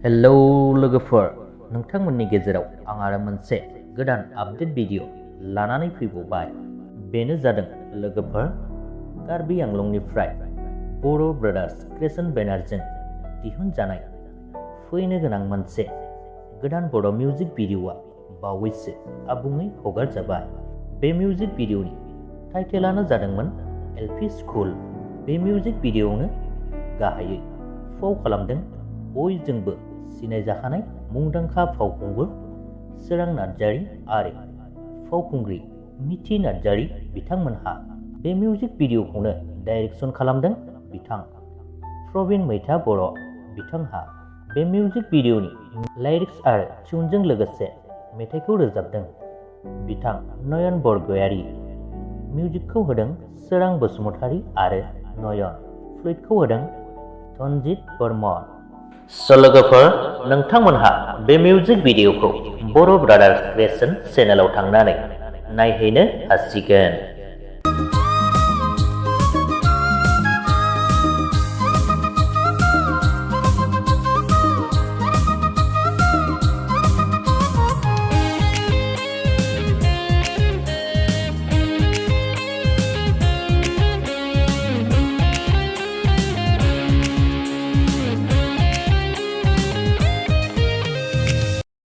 Hello लोगोफोर, नोंथांमोननि गेजेराव आं आरो मोनसे गोदान आपडेट भिडिअ लानानै फैबावबाय। बेनो जादों लोगोफोर कार्बि आंलंनिफ्राय बर' ब्रादार्स क्रिएशन बेनारजों दिहुनजानाय फैनो गोनां मोनसे गोदान बर' मिउजिक भिडिअआ बावैसो आबुङै हगारजाबाय। बे मिउजिक भिडिअनि टाइटेलानो जादोंमोन एलपि स्कुल। बे मिउजिक भिडिअआवनो गाहायै फाव खालामदों बयजोंबो सिनायजाखानाय मुंदांखा फावखुंगुर स्वरां नार्जारी आरो फावखुंग्रि मिथि नार्जारी बिथांमोनहा। बे मिउजिक भिडिअखौनो डाइरेक्सन खालामदों बिथां प्रबिन मैथा बर' बिथांहा। बे मिउजिक भिडिअनि लाइरिक्स आरो टिउनजों लोगोसे मेथाइखौ रोजाबदों बिथां नयन बरगयारी। मिउजिकखौ होदों स्वरां बसुमतारी आरो नयन। फ्लुइटखौ होदों धनजित बर्मन। लोगोफोर, नोंथांमोनहा बे मिउजिक भिडिअखौ बर' ब्रादार्स क्रिएशन चेनेलाव थांनानै नायहैनो हासिगोन।